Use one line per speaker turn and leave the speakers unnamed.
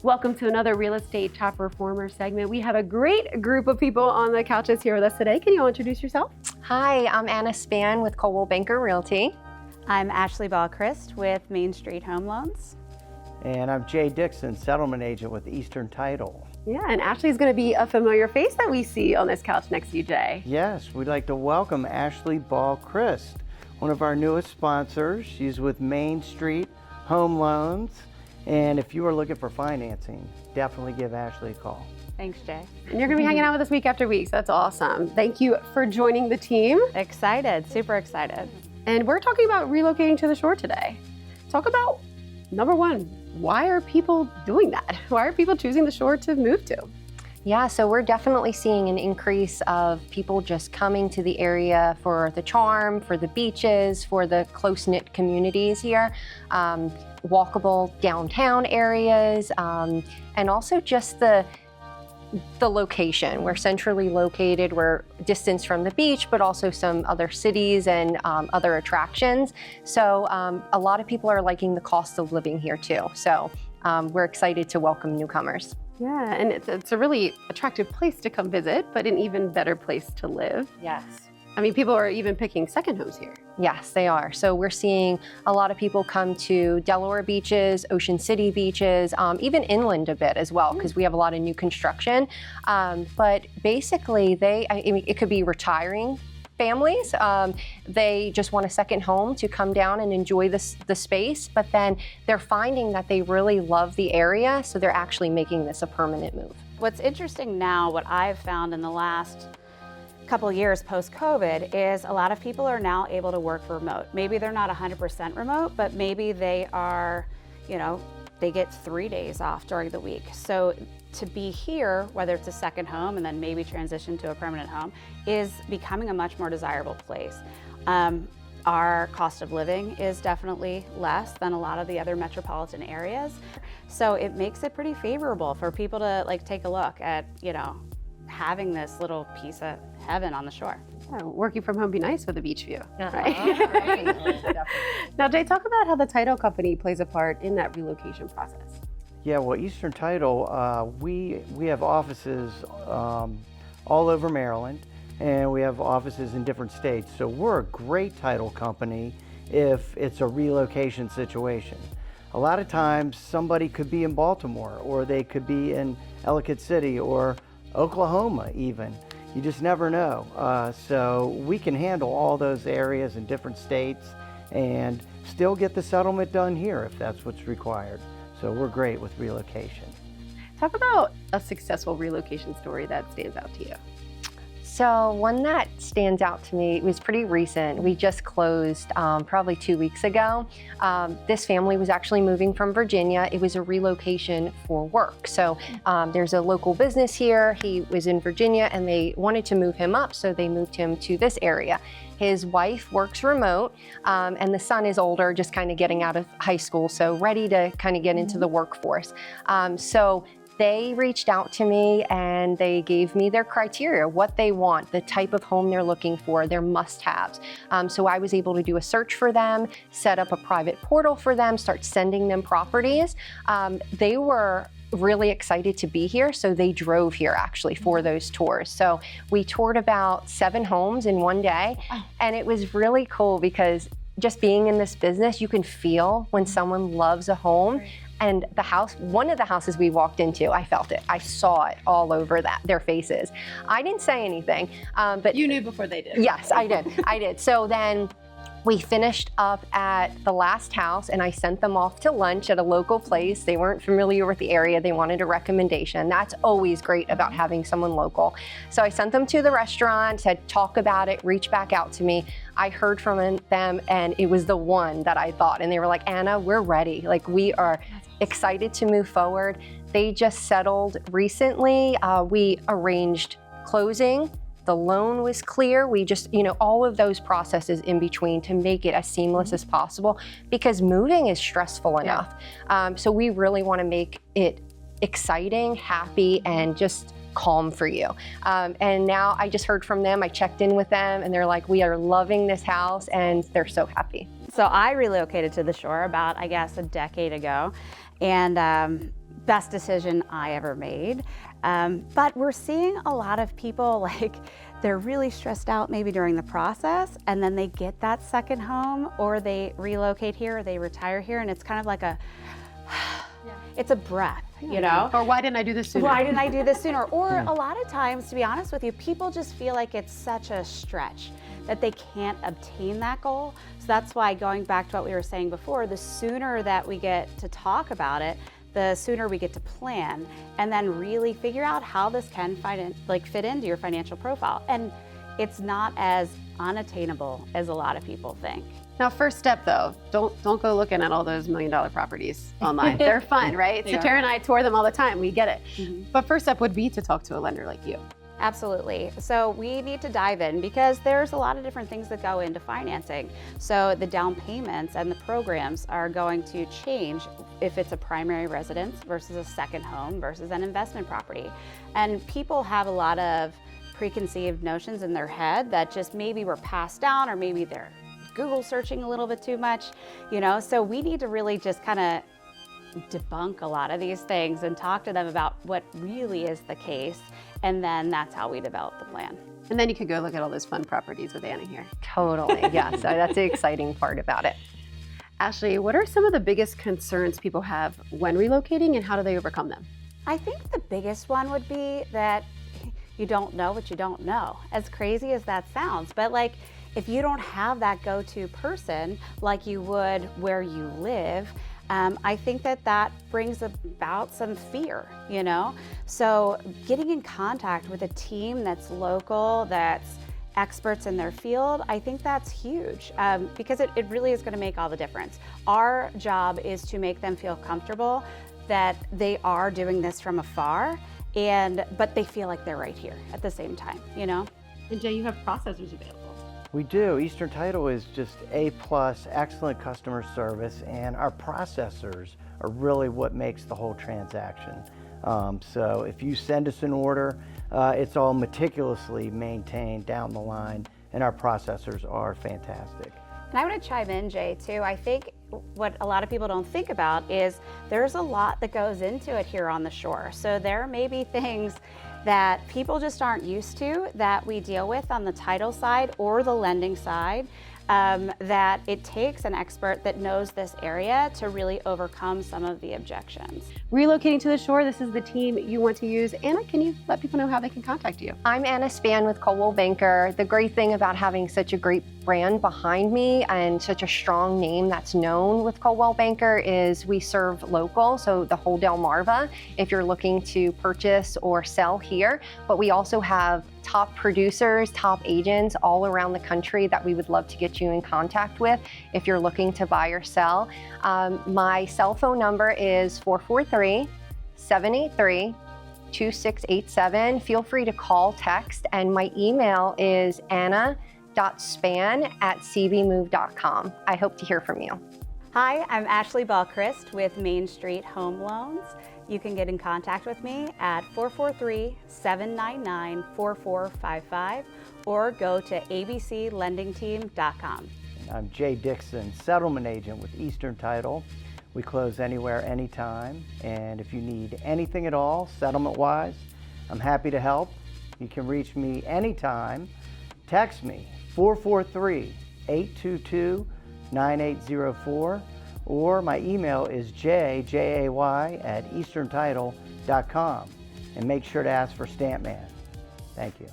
Welcome to another Real Estate Top Performer segment. We have a great group of people on the couches here with us today. Can you all introduce yourself?
Hi, I'm Anna Spann with Coldwell Realty.
I'm Ashley Crist with Main Street Home Loans.
And I'm Jay Dixon, settlement agent with Eastern Title.
Yeah, and Ashley's going to be a familiar face that we see on this couch next to you, Jay.
Yes, we'd like to welcome Ashley Crist, one of our newest sponsors. She's with Main Street Home Loans. And if you are looking for financing, definitely give Ashley a call.
Thanks, Jay.
And you're going to be hanging out with us week after week, so that's awesome. Thank you for joining the team.
Excited, super excited.
And we're talking about relocating to the shore today. Talk about, number one, why are people doing that? Why are people choosing the shore to move to?
Yeah, so we're definitely seeing an increase of people just coming to the area for the charm, for the beaches, for the close-knit communities here, walkable downtown areas, and also just the location. We're centrally located, we're distance from the beach, but also some other cities and other attractions. So a lot of people are liking the cost of living here too. So we're excited to welcome newcomers.
Yeah, and it's a really attractive place to come visit, but an even better place to live.
Yes.
I mean, people are even picking second homes here.
Yes, they are. So we're seeing a lot of people come to Delaware beaches, Ocean City beaches, even inland a bit as well, because we have a lot of new construction. But basically, it could be retiring families. They just want a second home to come down and enjoy the space, but then they're finding that they really love the area, so they're actually making this a permanent move.
What's interesting now, what I've found in the last couple of years post-COVID, is a lot of people are now able to work remote. Maybe they're not 100% remote, but maybe they are, they get 3 days off during the week. So to be here, whether it's a second home and then maybe transition to a permanent home, is becoming a much more desirable place. Our cost of living is definitely less than a lot of the other metropolitan areas. So it makes it pretty favorable for people to take a look at, having this little piece of heaven on the shore.
Yeah, working from home be nice with a beach view, right?
Right.
Now, Jay, talk about how the title company plays a part in that relocation process.
Yeah, well, Eastern Title, we have offices all over Maryland, and we have offices in different states. So we're a great title company if it's a relocation situation. A lot of times somebody could be in Baltimore, or they could be in Ellicott City, or Oklahoma even. You just never know. So we can handle all those areas in different states and still get the settlement done here if that's what's required. So we're great with relocation.
Talk about a successful relocation story that stands out to you.
So one that stands out to me, it was pretty recent. We just closed probably 2 weeks ago. This family was actually moving from Virginia. It was a relocation for work. So there's a local business here. He was in Virginia and they wanted to move him up, so they moved him to this area. His wife works remote, and the son is older, just kind of getting out of high school, so ready to kind of get into the workforce. So they reached out to me and they gave me their criteria, what they want, the type of home they're looking for, their must-haves. So I was able to do a search for them, set up a private portal for them, start sending them properties. They were really excited to be here, so they drove here actually for those tours. So we toured about 7 homes in one day, and it was really cool because just being in this business, you can feel when someone loves a home. Right. And the house, one of the houses we walked into, I felt it. I saw it all over their faces. I didn't say anything, but
you knew before they did.
Yes, I did. I did. So then we finished up at the last house and I sent them off to lunch at a local place. They weren't familiar with the area. They wanted a recommendation. That's always great about having someone local. So I sent them to the restaurant, said, talk about it, reach back out to me. I heard from them and it was the one that I thought. And they were like, Anna, we're ready. Like, we are excited to move forward. They just settled recently. We arranged closing. The loan was clear. We just, all of those processes in between to make it as seamless as possible, because moving is stressful enough. So we really want to make it exciting, happy, and just calm for you. And now I just heard from them. I checked in with them and they're like, we are loving this house, and they're so happy.
So I relocated to the shore about, I guess, a decade ago. And best decision I ever made. But we're seeing a lot of people, like, they're really stressed out maybe during the process, and then they get that second home, or they relocate here, or they retire here, and it's kind of like it's a breath, you know?
Or why didn't I do this sooner?
Why didn't I do this sooner? Or a lot of times, to be honest with you, people just feel like it's such a stretch that they can't obtain that goal. So that's why, going back to what we were saying before, the sooner that we get to talk about it, the sooner we get to plan and then really figure out how this can fit into your financial profile. And it's not as unattainable as a lot of people think.
Now, first step though, don't go looking at all those $1 million properties online. They're fun, right? So Tara and I tour them all the time. We get it. But first step would be to talk to a lender like you.
Absolutely. So we need to dive in because there's a lot of different things that go into financing. So the down payments and the programs are going to change if it's a primary residence versus a second home versus an investment property. And people have a lot of preconceived notions in their head that just maybe were passed down, or maybe they're Google searching a little bit too much, you know? So we need to really just kind of debunk a lot of these things and talk to them about what really is the case. And then that's how we develop the plan.
And then you could go look at all those fun properties with Anna here.
Totally, yeah. So that's the exciting part about it.
Ashley, what are some of the biggest concerns people have when relocating, and how do they overcome them?
I think the biggest one would be that you don't know what you don't know. As crazy as that sounds, but like, if you don't have that go-to person like you would where you live, I think that brings about some fear, you know? So getting in contact with a team that's local, that's experts in their field, I think that's huge because it really is gonna make all the difference. Our job is to make them feel comfortable that they are doing this from afar, but they feel like they're right here at the same time, you know?
And Jay, you have processors available.
We do. Eastern Title is just A+, excellent customer service, and our processors are really what makes the whole transaction. So if you send us an order, it's all meticulously maintained down the line, and our processors are fantastic.
And I want to chime in, Jay, too. I think what a lot of people don't think about is there's a lot that goes into it here on the shore. So there may be things that people just aren't used to that we deal with on the title side or the lending side, that it takes an expert that knows this area to really overcome some of the objections.
Relocating to the shore, this is the team you want to use. Anna, can you let people know how they can contact you?
I'm Anna Spann with Coldwell Banker. The great thing about having such a great brand behind me and such a strong name that's known with Coldwell Banker is we serve local, so the whole Delmarva, if you're looking to purchase or sell here. But we also have top producers, top agents all around the country that we would love to get you in contact with if you're looking to buy or sell. My cell phone number is 443-783-2687. Feel free to call, text, and my email is anna.spann@cbmove.com. I hope to hear from you.
Hi, I'm Ashley Crist with Main Street Home Loans. You can get in contact with me at 443-799-4455 or go to abclendingteam.com.
I'm Jay Dixon, settlement agent with Eastern Title. We close anywhere, anytime, and if you need anything at all, settlement-wise, I'm happy to help. You can reach me anytime. Text me, 443-822-9804, or my email is jay@easterntitle.com, and make sure to ask for Stampman. Thank you.